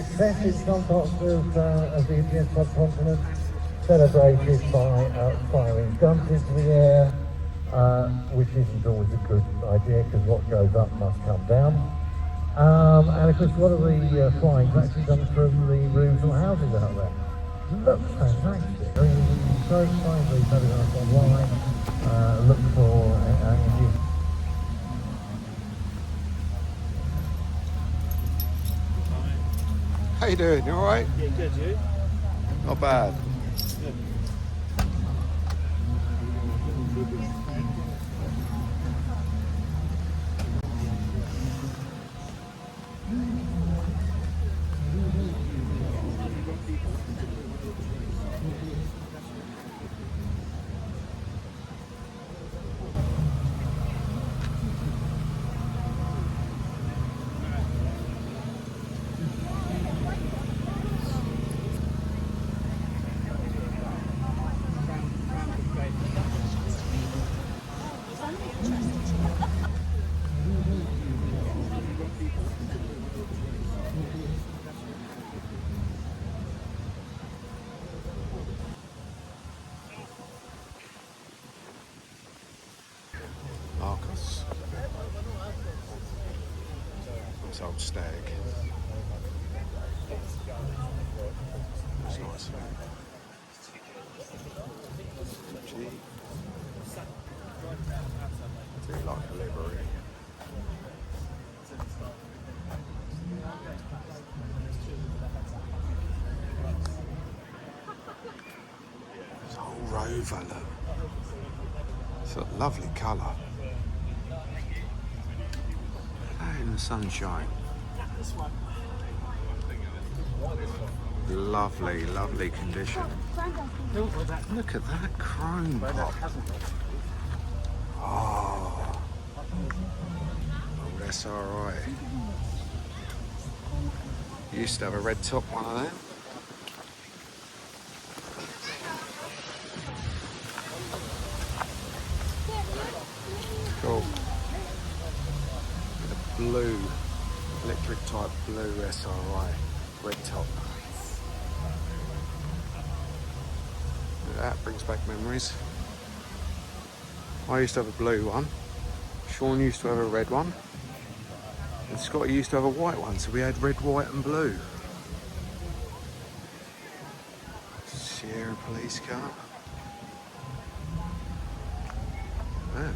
success in some parts of the Indian subcontinent, celebrated by firing guns into the air, which isn't always a good idea because what goes up must come down. And of course, a lot of the flying's actually done from the roofs of houses out there. Looks fantastic. I mean, so kindly photographs online. Look for How you doing? You alright? Yeah, good, you? Not bad. Good. Marcus. This old stag. That's nice. Gee. Do you like a livery? It's a whole rover, look. It's a lovely colour. In the sunshine. Lovely, lovely condition. Look at that chrome pop. Oh, old SRI. Used to have a red top one of them. Cool. Blue, electric type blue SRI, red top. That brings back memories. I used to have a blue one, Sean used to have a red one, and Scotty used to have a white one, so we had red, white and blue. Sierra police car. Oh.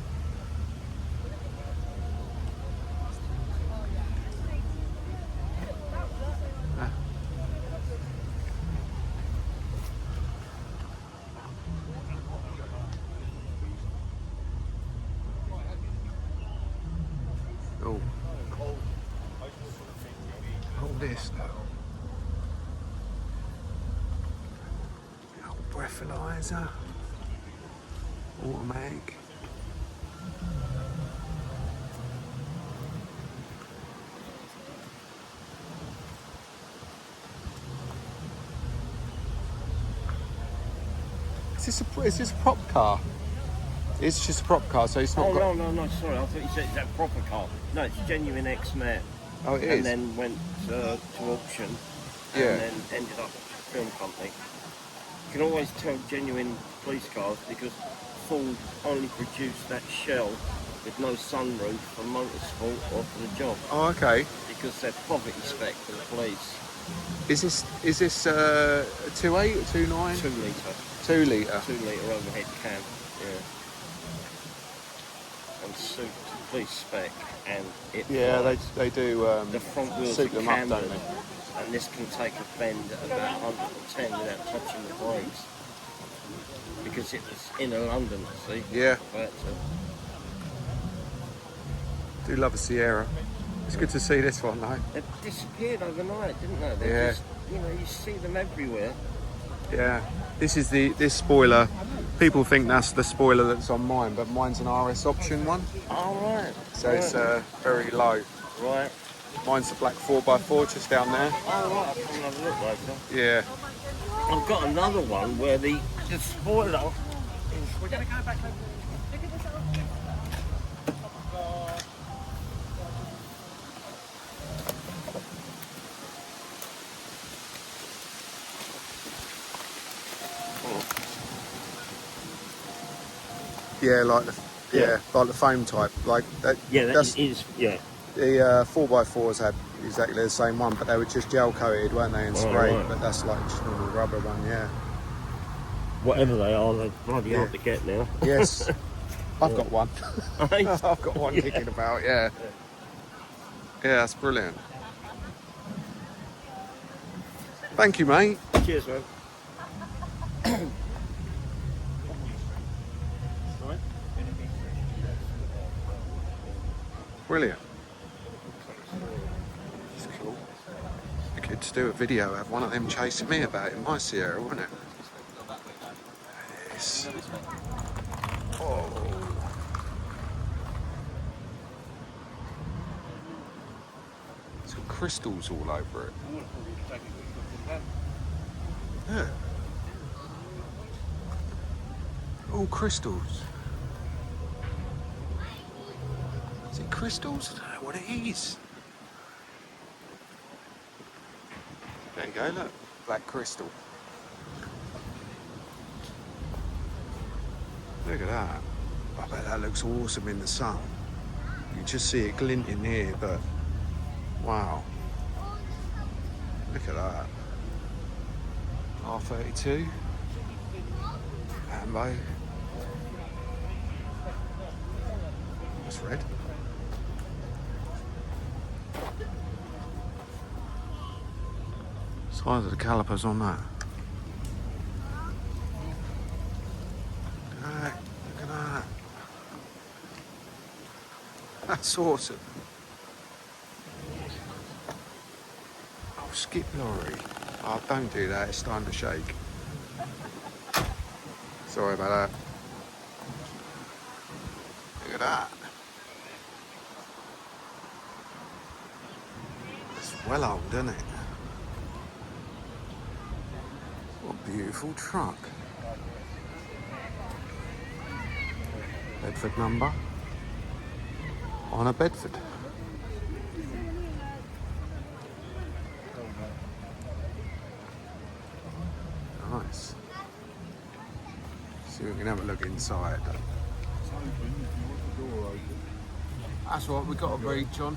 Oh, hold this now. Old breathalyzer, automatic. Is this a prop car? It's just a prop car, so it's not. Oh no, sorry. I thought you said it's that proper car. No, it's genuine X-Mat. Oh, it and is. And then went to auction. Yeah. And then ended up at a film company. You can always tell genuine police cars because Ford only produced that shell with no sunroof for motorsport or for the job. Oh, okay. Because they're poverty spec for the police. Is this a 2.8 or 2.9? 2 litre. 2 litre. 2 litre overhead cam. Yeah. And suit to police spec, and it. Yeah, they do. The front wheels suit are them up, cambered, don't they? and this can take a bend at about 110 without touching the brakes. Because it was inner London, see? Yeah. But, Do love a Sierra. It's good to see this one though. they disappeared overnight, didn't they? They Yeah. just, you see them everywhere. Yeah. This is this spoiler. People think that's the spoiler that's on mine, but mine's an RS option one. Oh, right. So right. it's very low. Right. Mine's the black 4x4 just down there. Oh, right. I'll come and have a look later. Yeah. I've got another one where the spoiler is... We're going to go back over. Yeah, like the like the foam type. Like that. Yeah, that That's is. Yeah. the 4x4s had exactly the same one, but they were just gel coated, weren't they, and sprayed. Right. But that's like just normal rubber one. Yeah. Whatever they are, they're bloody Yeah. hard to get now. Yes. I've got one. Hey? I've got one kicking about. Yeah. Yeah, that's brilliant. Thank you, mate. Cheers, man. Brilliant. It's cool. I could do a video, have one of them chasing me about in my Sierra, wouldn't it? Yes. Oh. It's got crystals all over it. Yeah. All crystals. Is it crystals? I don't know what it is. There you go, look. Black crystal. Look at that. I bet that looks awesome in the sun. You can just see it glinting here, but wow. Look at that. R32. Ambo. That's red. Size of the calipers on that. Look at that. That's awesome. Oh, skip lorry. Oh, don't do that, it's starting to shake. Sorry about that. Look at that. It's well old, isn't it? What a beautiful truck. Bedford number on a Bedford. Nice. See if we can have a look inside. That's right, we got a breach on.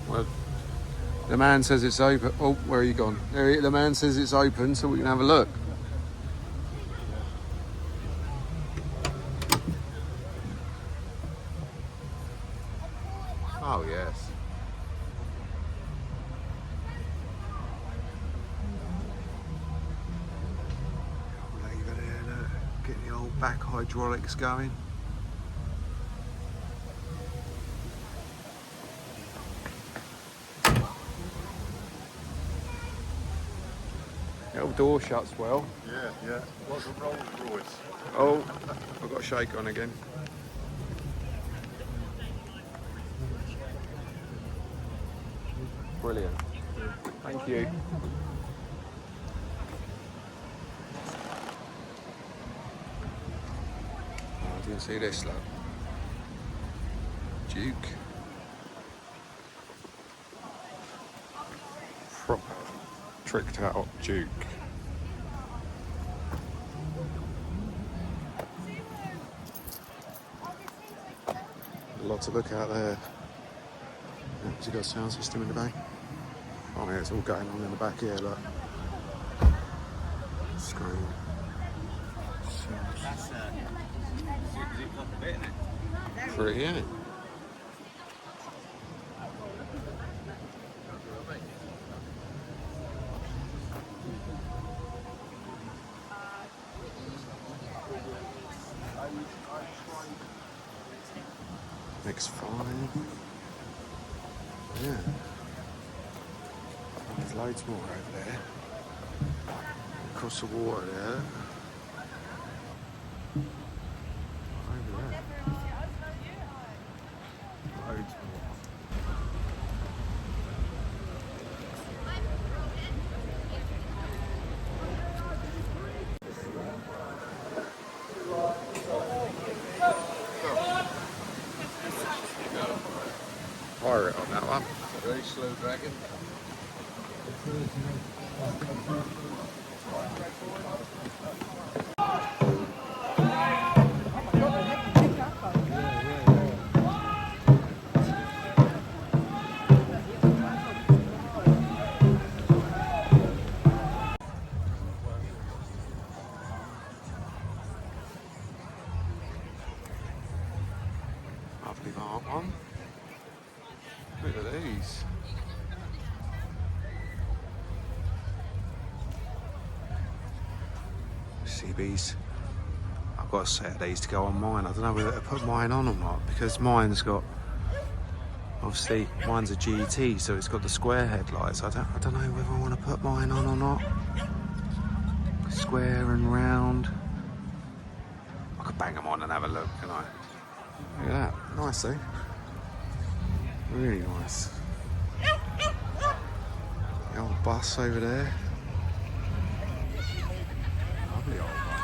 Well, the man says it's open. Oh, where are you gone? The man says it's open, so we can have a look. Oh, yes. Leave it here, look. Get the old back hydraulics going. The old door shuts well. Yeah, yeah. What's a Rolls Royce? Oh, I've got a shake on again. Brilliant. Thank you. Oh, I didn't see this, look. Duke. Proper tricked out Duke. A lot to look at there. Has he got a sound system in the back? Oh yeah, it's all going on in the back here, look. Screen. Pretty, isn't it? X5. Yeah. There's loads more over there. Across the water there. Over there. Loads more. Pirate on that one. Very slow dragon. Lovely mark one. Look at these. CBs. I've got a set of these to go on mine. I don't know whether to put mine on or not because mine's got, obviously mine's a GT, so it's got the square headlights. I don't know whether I want to put mine on or not. Square and round. I could bang them on and have a look, can I? Look at that. Nice though. Really nice. The old bus over there. Lovely old bus.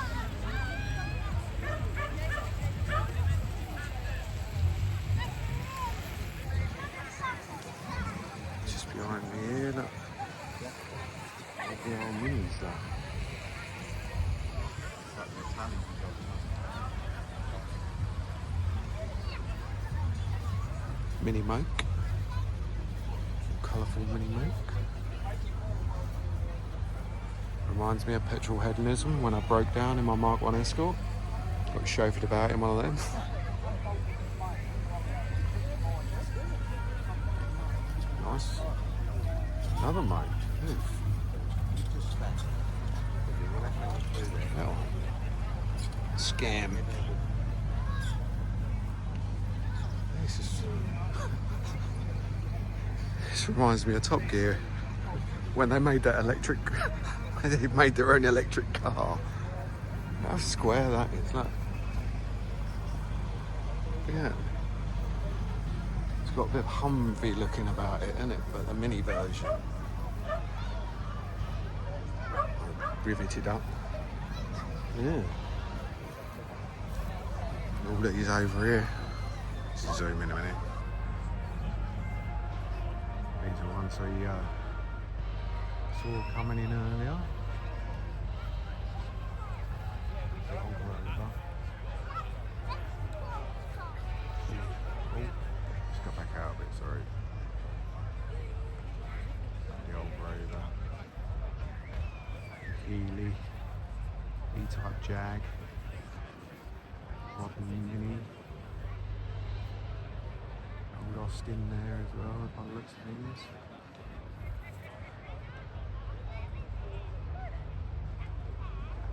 Just behind me here, look. The old minis there. Mini moke. Colourful mini moke. Reminds me of petrol hedonism when I broke down in my Mark 1 Escort. Got chauffeured about in one of them. Nice. Another moke. Little scam. This reminds me of Top Gear when they made that electric. They made their own electric car. How square that is, look. Yeah. It's got a bit of Humvee looking about it, isn't it? But the mini version. Riveted up. Yeah. All these over here. Let's zoom in a minute. These are ones I saw coming in earlier. Oh, just got back out a bit, sorry. The old Rover. Healy. E-type Jag. Modern Mini. Old Austin there as well, by the looks of things.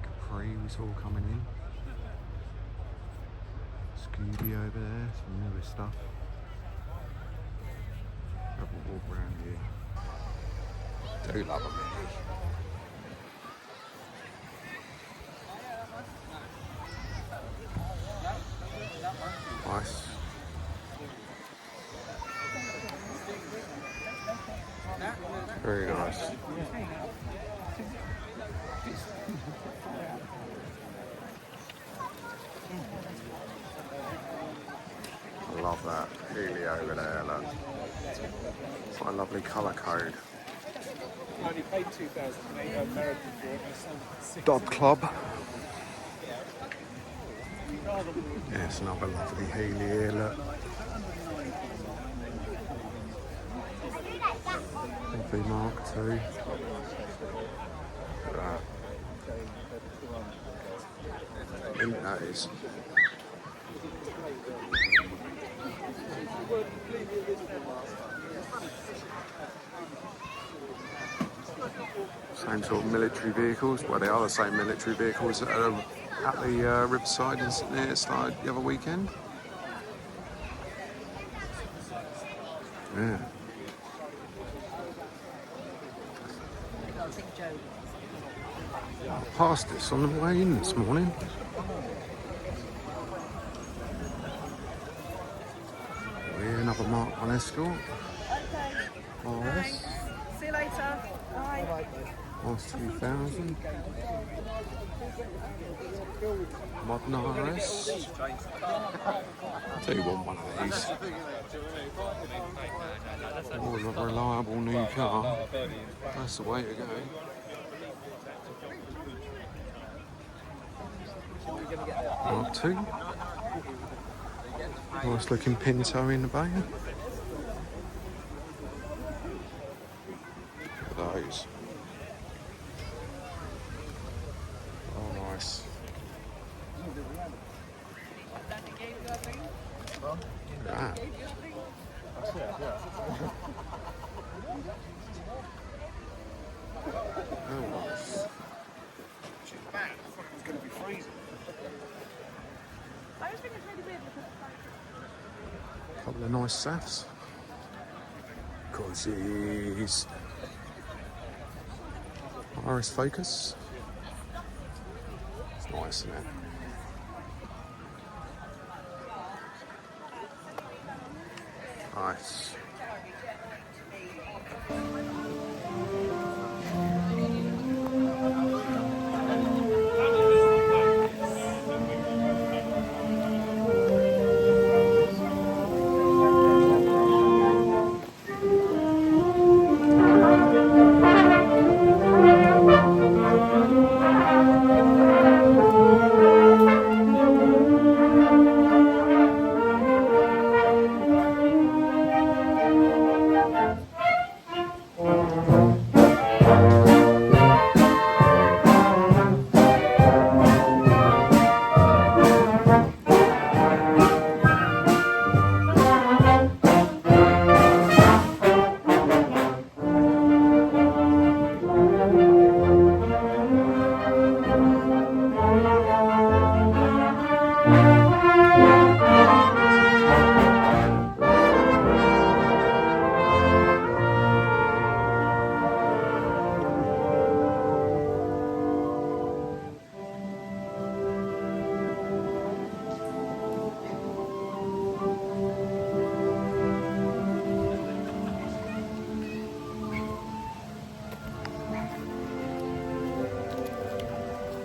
Capri we saw coming in. Scooby over there, some newer stuff. Have a walk around here. Do love a Mini. Nice. Very nice. I love that. Healy over there, look. What a lovely colour code. I only paid $2,000 married before. Dodd Club. Yeah, it's another lovely Healy here, look. Lovely Mark II. Look at that. I think that is. Same sort of military vehicles. Well, they are the same military vehicles that are at the Riverside near started the other weekend. Yeah. I passed this on the way in this morning. We're another Mark 1 Escort. RS. See you later. Bye. RS 2000. Modern RS. Do you want one of these? More of a reliable new car. That's the way to go. Mark II. Nice looking Pinto in the bay. Look at those. Oh, nice. Look at that. Oh, nice. It's going to be freezing. I was thinking it's really weird because Couple of nice safs. Cozzies. Iris Focus. It's nice, isn't it? Nice.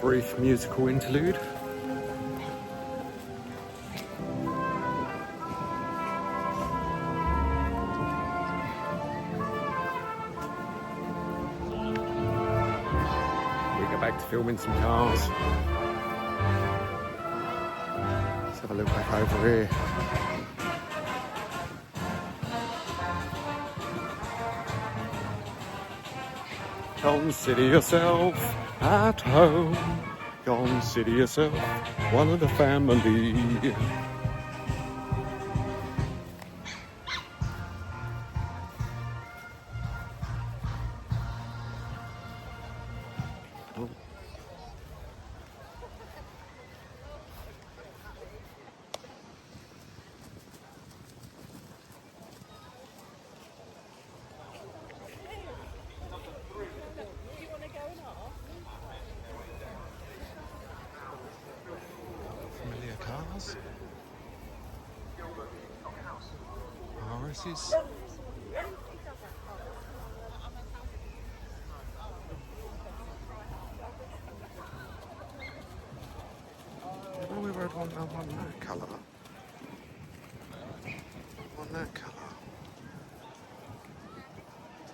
Brief musical interlude. We go back to filming some cars. Let's have a look back over here. Consider yourself at home. Consider yourself one of the family. Oh. Familiar cars. RS's. Oh, we rode one that colour. On that colour.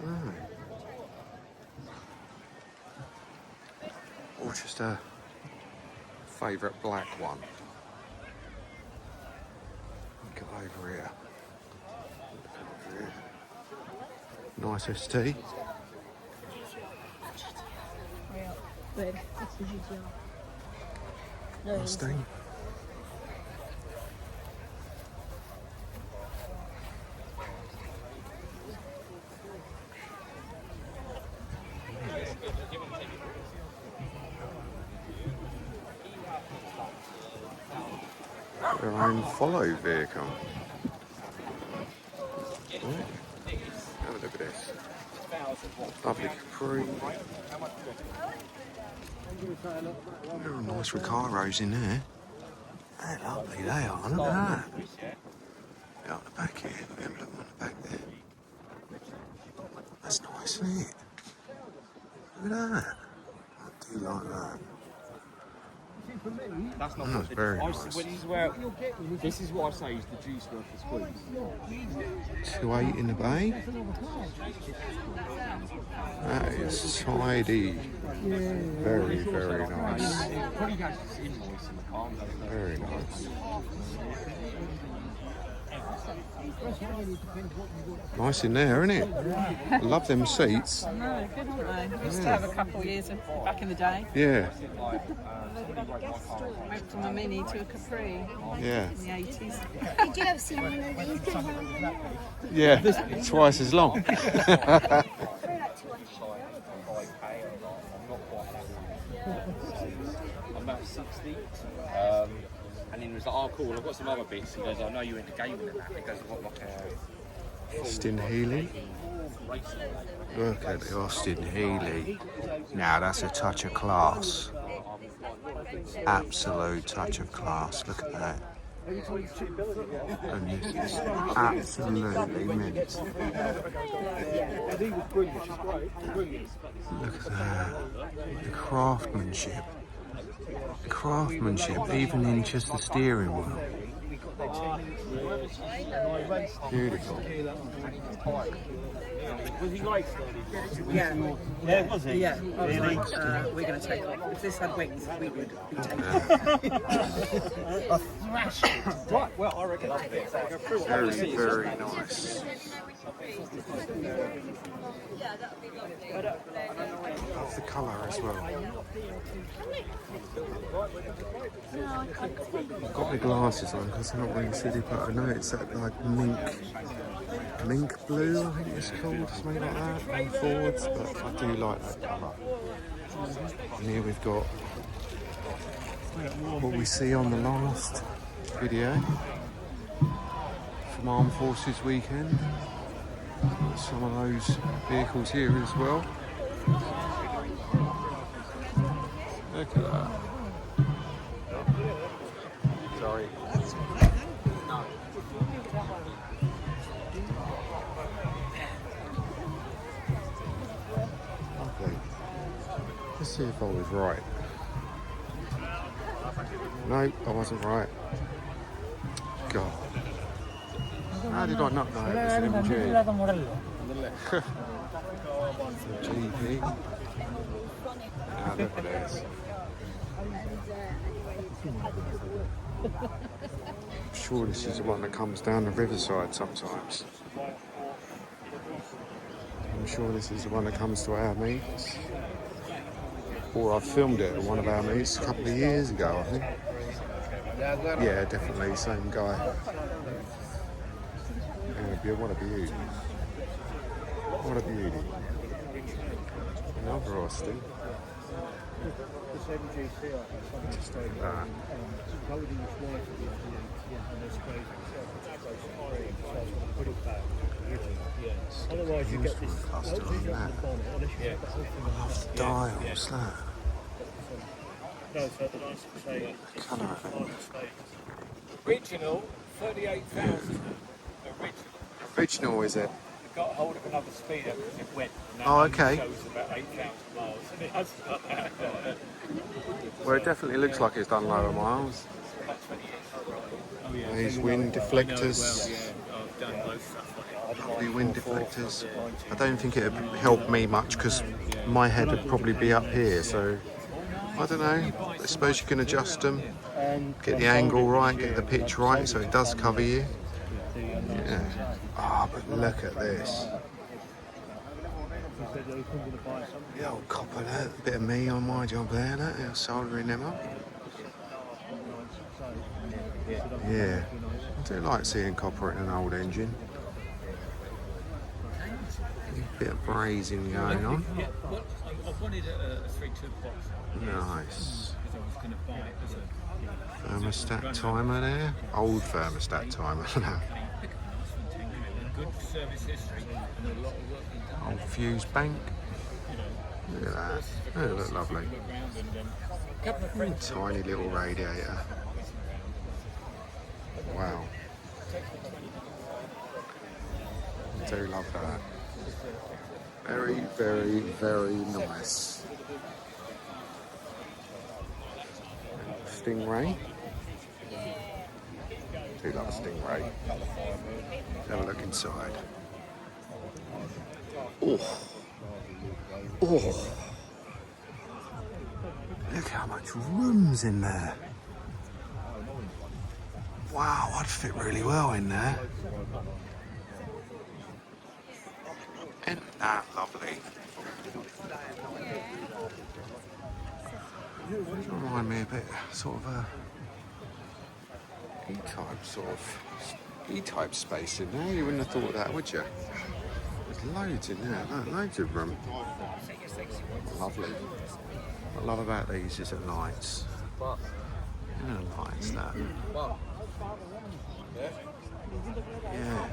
Dunno. Or just a favourite black one. Look over here. Look over here. Nice ST. Mustang. Their own follow vehicle. Oh, have a look at this. Lovely Capri. There are nice Recaros in there. They're lovely, they are. Look at that. Yeah, on the back here. Look at the emblem on the back there. That's nice, isn't it? Look at that. I do like that. That's not That's very nice. This is what I say is the juice worth the squeeze. 2.8 in the bay. That is tidy. Very, very nice. Probably has this invoice in the car. Very nice. Nice in there, isn't it? I love them seats. No, good, aren't they? We used to have a couple of years back in the day. Yeah, Went from a Mini to a Capri yeah. in the 80s. Did you ever see one of these? Yeah, twice as long. I'm about 60. And then he was like, oh cool, I've got some other bits. He goes, I know you're into gaming and that. He goes, I've got like a Austin Healey. Look at the Austin Healey. Now that's a touch of class. Absolute touch of class. Look at that. And this is absolutely mint. Look at that. The craftsmanship. The craftsmanship, even in just the steering wheel. Beautiful. Yeah. Yeah, was he? Yeah. I was like, we're going to take off. If this had wings, we would be taking off. Right, well, I reckon that's it. Very, very nice. Love the colour as well. I've got my glasses on because I'm not really silly, but I know it's that like mink blue, I think it's called, something like that, on Fords, but I do like that colour. And here we've got what we see on the last video from Armed Forces Weekend. Some of those vehicles here as well. Look at that. Sorry. Lovely. Let's see if I was right. No, I wasn't right. God. How did I not know it was an MG? GP. Now look at this. I'm sure this is the one that comes down the riverside sometimes. I'm sure this is the one that comes to our meets. Or I've filmed it at one of our meets a couple of years ago, I think. Yeah, definitely, same guy. Yeah, what a beauty. What a beauty. Another Austin. Otherwise, you get this. Cluster on that. I love the dials, look. No, so the license say Colour of it. Original, 38,000. Original, is it? It got hold of another speeder because it went. And that Oh, only okay. shows about 8,000 miles. And it has got that. Well, it definitely looks like it's done lower miles. Oh, yeah. These wind deflectors. I've done both stuff on it. Lovely wind deflectors. I don't think it would help me much because my head would probably be up here, so I don't know. I suppose you can adjust them, get the angle right, get the pitch right so it does cover you. Yeah. Ah, but look at this. The old copper there, a bit of me on my job there, that, soldering them up. Yeah, I do like seeing copper in an old engine. A bit of brazing going on. Yeah, well, I wanted a 3-2 box. Nice. Because I was going to buy it as a Thermostat timer there. Old thermostat timer now. good service history and a lot of work being done. Old fuse bank. Look at that. They look lovely. Tiny little radiator. Wow. I do love that. Very, very, very nice. stingray. I do love a stingray. Let's have a look inside. Oh. Oh. Look how much room's in there. Wow, I'd fit really well in there. Isn't that lovely? Remind me a bit, sort of a E-type space in there. You wouldn't have thought of that, would you? There's loads in there, loads of room. Lovely. What I love about these is the lights. You know, lights that. Yeah.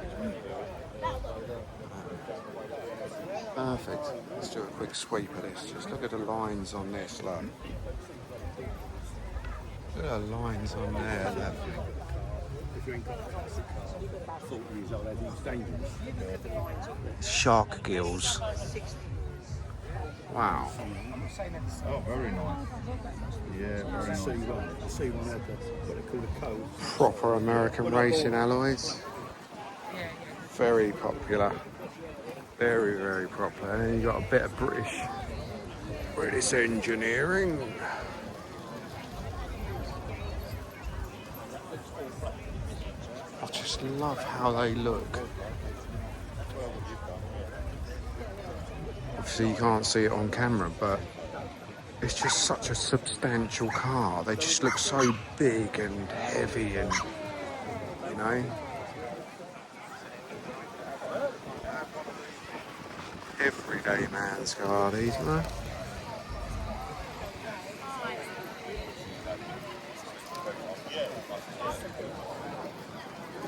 Perfect. Let's do a quick sweep of this. Just look at the lines on this, look. Look at the lines on there, look. Shark gills. Wow. Oh, very nice. Yeah, very nice. I see one had what they call a cove. Proper American racing alloys. Very popular. Very, very popular. And then you got a bit of British engineering. I just love how they look. Obviously you can't see it on camera, but it's just such a substantial car. They just look so big and heavy and, you know. Everyday man's car, these, you know.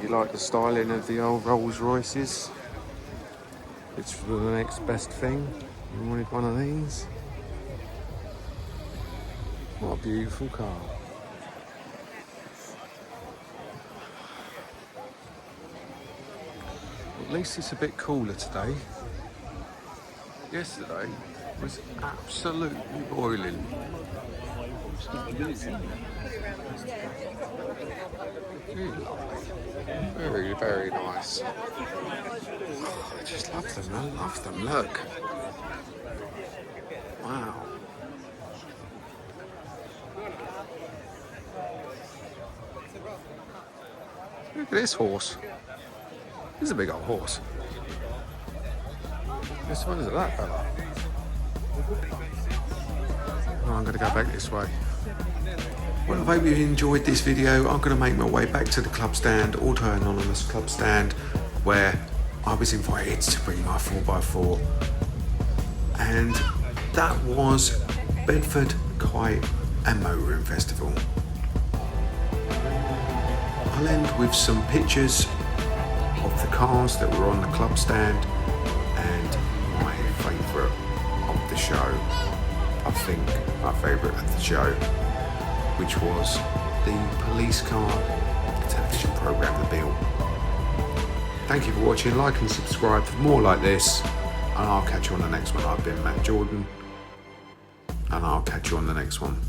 You like the styling of the old Rolls Royces? It's the next best thing. You wanted one of these? What a beautiful car. At least it's a bit cooler today. Yesterday was absolutely boiling. Really lovely. Very, very nice. Oh, I just love them. I love them. Look. Wow. Look at this horse. This is a big old horse. Which one is that fella? Oh, I'm going to go back this way. Well, I hope you enjoyed this video. I'm going to make my way back to the club stand, Auto Anonymous club stand, where I was invited to bring my 4x4. And that was Bedford Kite and Motorroom Festival. I'll end with some pictures of the cars that were on the club stand and my favourite of the show. I think my favourite of the show, which was the police car television programme, The Bill. Thank you for watching. Like and subscribe for more like this, and I'll catch you on the next one. I've been Matt Jordan, and I'll catch you on the next one.